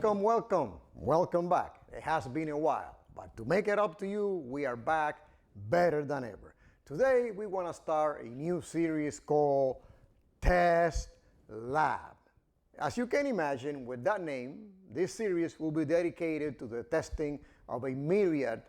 Welcome back. It has been a while, but to make it up to you, we are back better than ever. Today, we want to start a new series called Test Lab. As you can imagine, with that name, this series will be dedicated to the testing of a myriad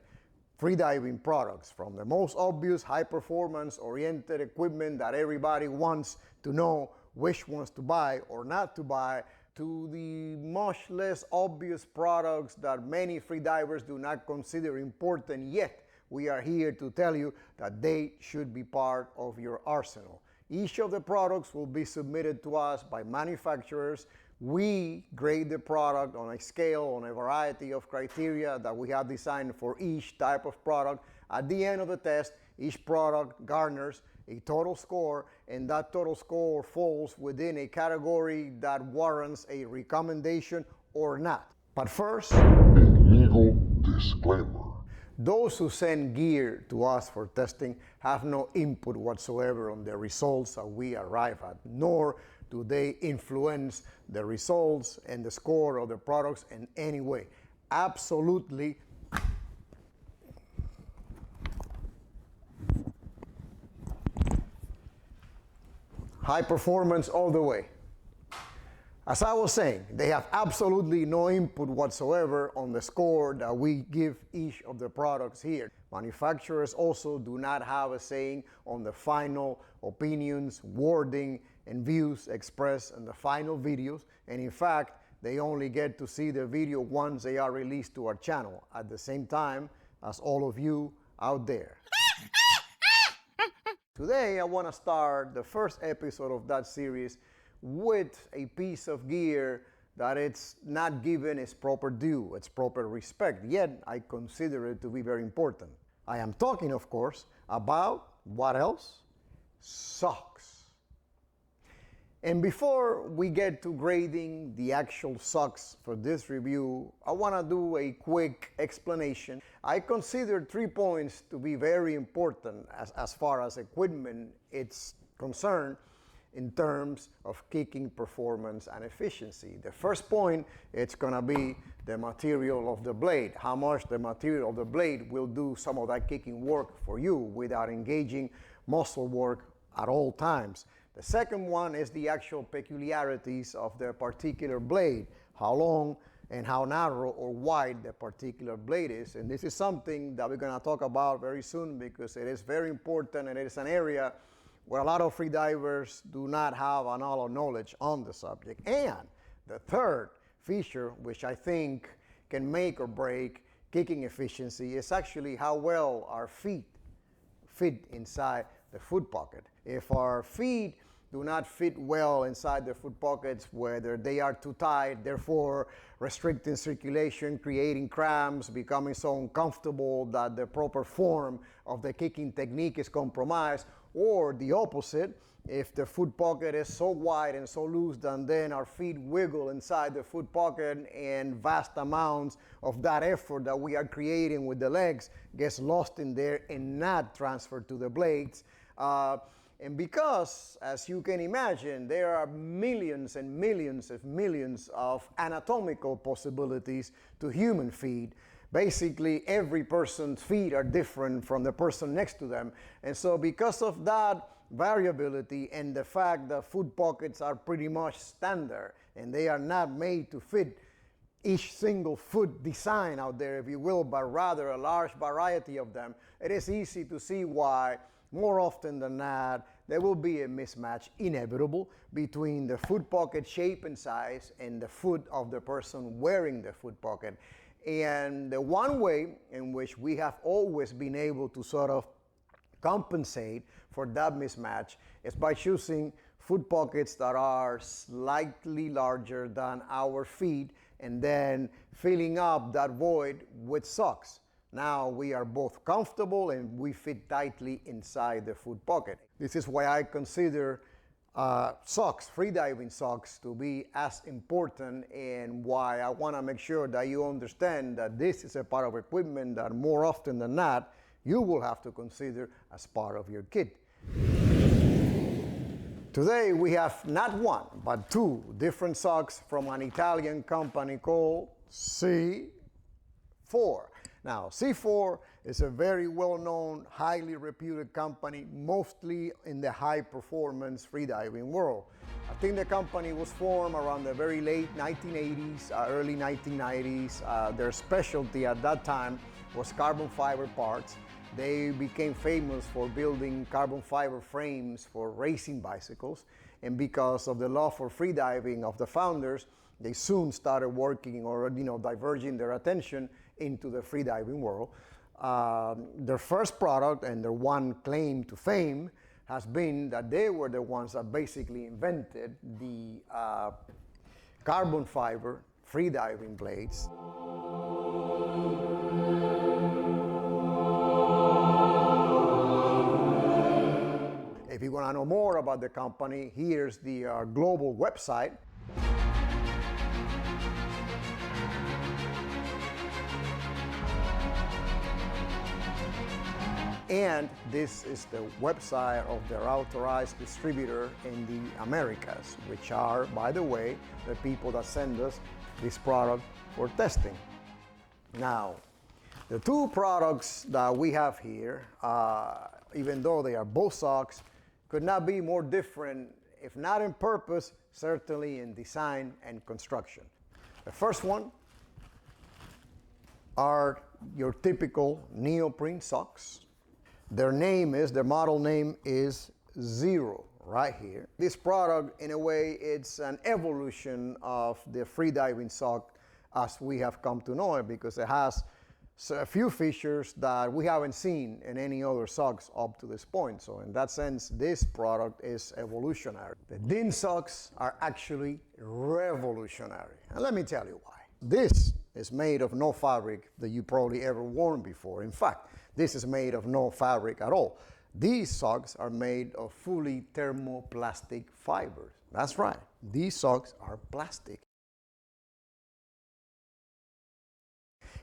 freediving products, from the most obvious high-performance oriented equipment that everybody wants to know which ones to buy or not to buy, to the much less obvious products that many freedivers do not consider important, yet we are here to tell you that they should be part of your arsenal. Each of the products will be submitted to us by manufacturers. We grade the product on a scale, on a variety of criteria that we have designed for each type of product. At the end of the test, each product garners a total score, and that total score falls within a category that warrants a recommendation or not. But first, a legal disclaimer. Those who send gear to us for testing have no input whatsoever on the results that we arrive at, nor do they influence the results and the score of the products in any way. Absolutely. High performance all the way. As I was saying, they have absolutely no input whatsoever on the score that we give each of the products here. Manufacturers also do not have a saying on the final opinions, wording, and views expressed in the final videos, and in fact, they only get to see the video once they are released to our channel, at the same time as all of you out there. Today, I want to start the first episode of that series with a piece of gear that it's not given its proper due, its proper respect, yet I consider it to be very important. I am talking, of course, about what else? Socks. And before we get to grading the actual socks for this review, I want to do a quick explanation. I consider 3 points to be very important as far as equipment is concerned in terms of kicking performance and efficiency. The first point, it's going to be the material of the blade, how much the material of the blade will do some of that kicking work for you without engaging muscle work at all times. The second one is the actual peculiarities of the particular blade, how long and how narrow or wide the particular blade is. And this is something that we're going to talk about very soon, because it is very important and it is an area where a lot of freedivers do not have a lot of knowledge on the subject. And the third feature, which I think can make or break kicking efficiency, is actually how well our feet fit inside the foot pocket. If our feet do not fit well inside the foot pockets, whether they are too tight, therefore restricting circulation, creating cramps, becoming so uncomfortable that the proper form of the kicking technique is compromised, or the opposite, if the foot pocket is so wide and so loose that then our feet wiggle inside the foot pocket and vast amounts of that effort that we are creating with the legs gets lost in there and not transferred to the blades. And because, as you can imagine, there are millions and millions of anatomical possibilities to human feet. Basically, every person's feet are different from the person next to them. And so because of that variability and the fact that foot pockets are pretty much standard and they are not made to fit each single foot design out there, if you will, but rather a large variety of them, it is easy to see why more often than not, there will be a mismatch inevitable between the foot pocket shape and size and the foot of the person wearing the foot pocket. And the one way in which we have always been able to sort of compensate for that mismatch is by choosing foot pockets that are slightly larger than our feet and then filling up that void with socks. Now we are both comfortable and we fit tightly inside the foot pocket. This is why I consider socks, freediving socks, to be as important, and why I want to make sure that you understand that this is a part of equipment that more often than not you will have to consider as part of your kit. Today we have not one, but two different socks from an Italian company called C4. Now, C4 is a very well-known, highly reputed company, mostly in the high-performance freediving world. I think the company was formed around the very late 1980s, early 1990s. Their specialty at that time was carbon fiber parts. They became famous for building carbon fiber frames for racing bicycles, and because of the love for freediving of the founders, they soon started working or diverging their attention into the freediving world. Their first product and their one claim to fame has been that they were the ones that basically invented the carbon fiber freediving blades. If you want to know more about the company, here's the global website. And this is the website of their authorized distributor in the Americas, which are, by the way, the people that send us this product for testing. Now, the two products that we have here, even though they are both socks, could not be more different, if not in purpose, certainly in design and construction. The first one are your typical neoprene socks. Their model name is Zero, right here. This product, in a way, it's an evolution of the freediving sock as we have come to know it, because it has a few features that we haven't seen in any other socks up to this point. So in that sense, this product is evolutionary. The Dyn Socks are actually revolutionary. And let me tell you why. This is made of no fabric that you probably ever worn before. In fact, this is made of no fabric at all. These socks are made of fully thermoplastic fibers. That's right, these socks are plastic.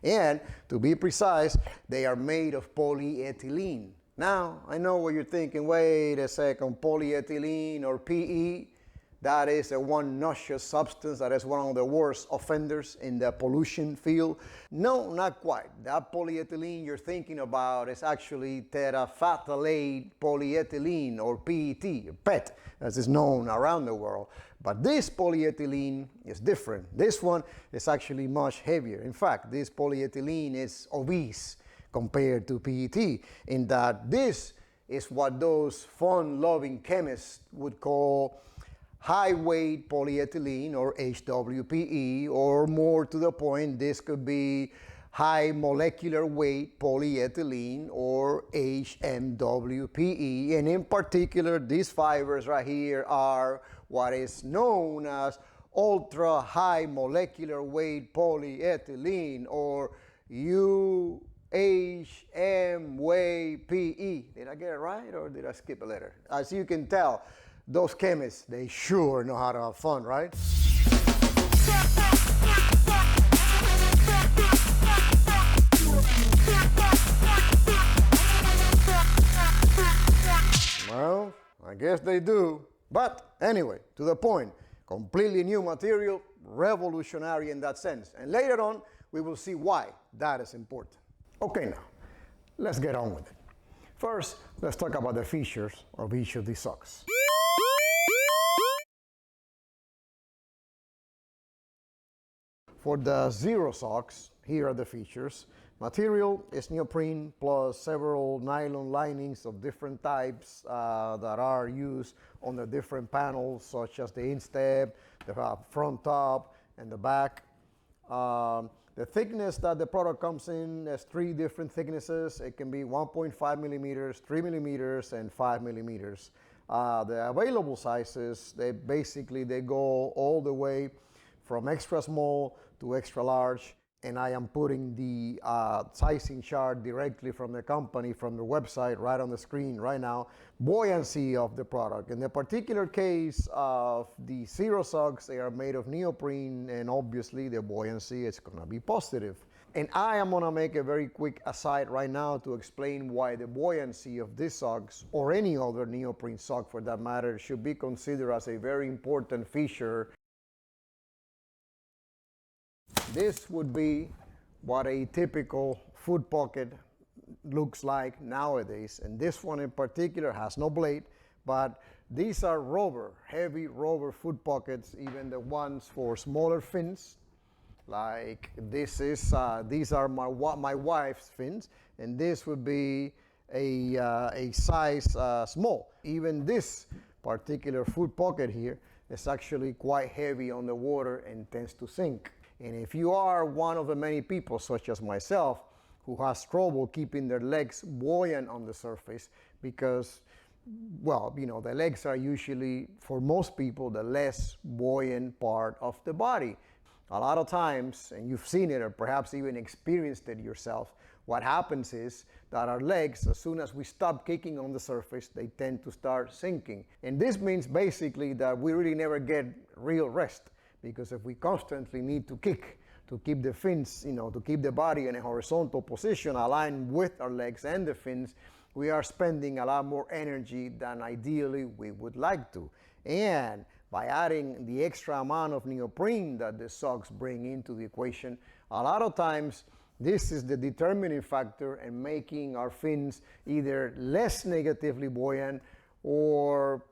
And to be precise, they are made of polyethylene. Now, I know what you're thinking, wait a second, polyethylene or PE, that is a one noxious substance that is one of the worst offenders in the pollution field. No, not quite. That polyethylene you're thinking about is actually terephthalate polyethylene, or PET, as is known around the world. But this polyethylene is different. This one is actually much heavier. In fact, this polyethylene is obese compared to PET, in that this is what those fun-loving chemists would call high-weight polyethylene, or HWPE, or more to the point, this could be high molecular weight polyethylene, or HMWPE. And in particular, these fibers right here are what is known as ultra high molecular weight polyethylene, or UHMWPE. Did I get it right, or did I skip a letter? As you can tell, those chemists, they sure know how to have fun, right? Well, I guess they do. But anyway, to the point, completely new material, revolutionary in that sense. And later on, we will see why that is important. Okay, now, let's get on with it. First, let's talk about the features of each of these socks. For the Zero socks, here are the features. Material is neoprene plus several nylon linings of different types that are used on the different panels, such as the instep, the front top, and the back. The thickness that the product comes in is 3 different thicknesses. It can be 1.5 millimeters, 3 millimeters, and 5 millimeters. The available sizes, they go all the way from extra small to extra large, and I am putting the sizing chart directly from the company, from the website, right on the screen right now. Buoyancy of the product. In the particular case of the Zero socks, they are made of neoprene, and obviously the buoyancy is going to be positive. And I am gonna make a very quick aside right now to explain why the buoyancy of these socks, or any other neoprene sock for that matter, should be considered as a very important feature. This would be what a typical foot pocket looks like nowadays, and this one in particular has no blade, but these are rubber, heavy rubber foot pockets, even the ones for smaller fins. Like this is, these are my wife's fins, and this would be a size small. Even this particular foot pocket here is actually quite heavy on the water and tends to sink. And if you are one of the many people, such as myself, who has trouble keeping their legs buoyant on the surface, because, well, you know, the legs are usually, for most people, the less buoyant part of the body. A lot of times, and you've seen it or perhaps even experienced it yourself, what happens is that our legs, as soon as we stop kicking on the surface, they tend to start sinking. And this means basically that we really never get real rest, because if we constantly need to kick to keep the fins, you know, to keep the body in a horizontal position aligned with our legs and the fins, we are spending a lot more energy than ideally we would like to. And by adding the extra amount of neoprene that the socks bring into the equation, a lot of times this is the determining factor in making our fins either less negatively buoyant or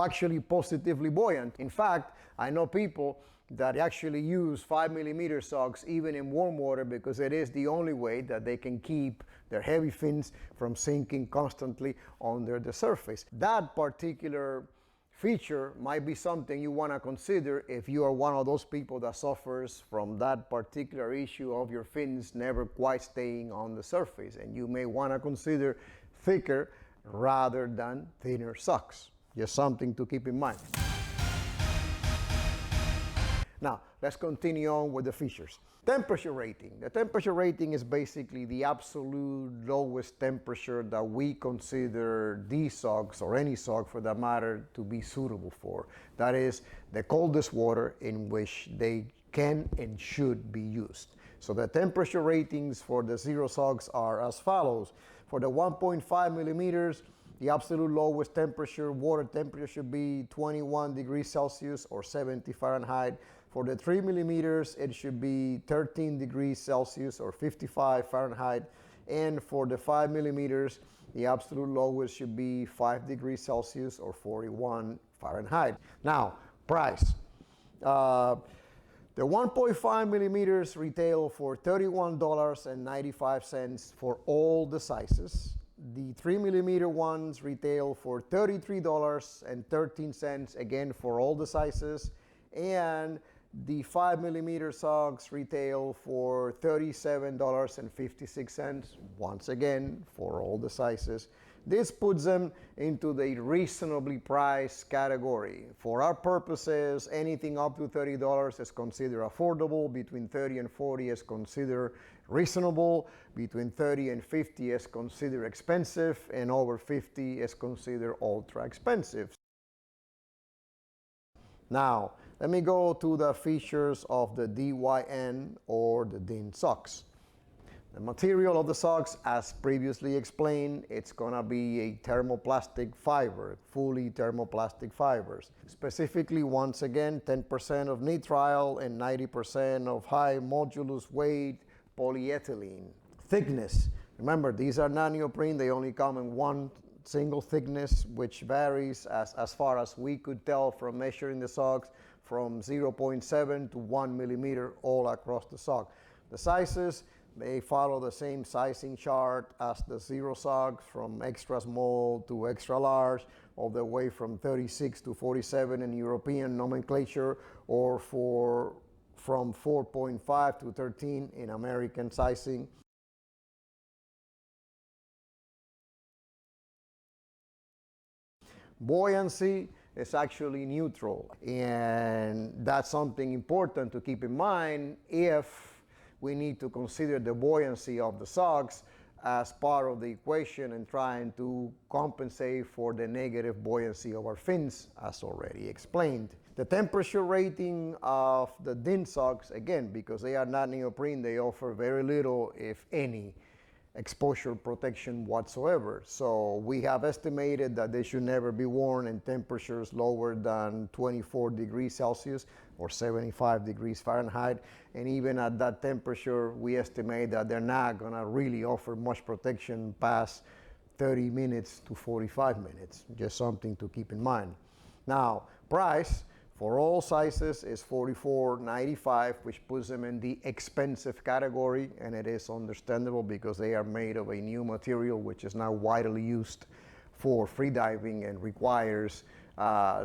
actually positively buoyant. In fact, I know people that actually use 5mm socks even in warm water, because it is the only way that they can keep their heavy fins from sinking constantly under the surface. That particular feature might be something you want to consider if you are one of those people that suffers from that particular issue of your fins never quite staying on the surface, and you may want to consider thicker rather than thinner socks. Just something to keep in mind. Now, let's continue on with the features. Temperature rating. The temperature rating is basically the absolute lowest temperature that we consider these socks, or any sock for that matter, to be suitable for. That is the coldest water in which they can and should be used. So the temperature ratings for the Zero socks are as follows. For the 1.5 millimeters, the absolute lowest temperature, water temperature, should be 21 degrees Celsius or 70 Fahrenheit. For the 3 millimeters, it should be 13 degrees Celsius or 55 Fahrenheit. And for the 5 millimeters, the absolute lowest should be 5 degrees Celsius or 41 Fahrenheit. Now, price. The 1.5 millimeters retail for $31.95 for all the sizes. The 3 millimeter ones retail for $33.13, again for all the sizes. And the 5 millimeter socks retail for $37.56, once again for all the sizes. This puts them into the reasonably priced category. For our purposes, anything up to $30 is considered affordable, between $30 and $40 is considered reasonable, between $30 and $50 is considered expensive, and over $50 is considered ultra expensive. Now, let me go to the features of the DYN, or the Dyn Socks. The material of the socks, as previously explained, it's gonna be a thermoplastic fiber, fully thermoplastic fibers. Specifically, once again, 10% of nitrile and 90% of high modulus weight polyethylene. Thickness. Remember, these are not neoprene, they only come in one single thickness, which varies as far as we could tell from measuring the socks, from 0.7 to 1 millimeter all across the sock. The sizes, they follow the same sizing chart as the Zero socks, from extra small to extra large, all the way from 36 to 47 in European nomenclature, or from 4.5 to 13 in American sizing. Buoyancy is actually neutral, and that's something important to keep in mind if we need to consider the buoyancy of the socks as part of the equation and trying to compensate for the negative buoyancy of our fins, as already explained. The temperature rating of the Dyn Socks, again, because they are not neoprene, they offer very little, if any, exposure protection whatsoever. So we have estimated that they should never be worn in temperatures lower than 24 degrees Celsius or 75 degrees Fahrenheit. And even at that temperature, we estimate that they're not gonna really offer much protection past 30 minutes to 45 minutes. Just something to keep in mind. Now, price for all sizes is $44.95, which puts them in the expensive category, and it is understandable because they are made of a new material which is now widely used for freediving and requires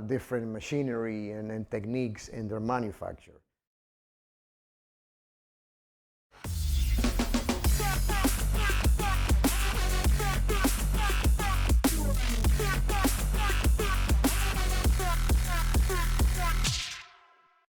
different machinery and techniques in their manufacture.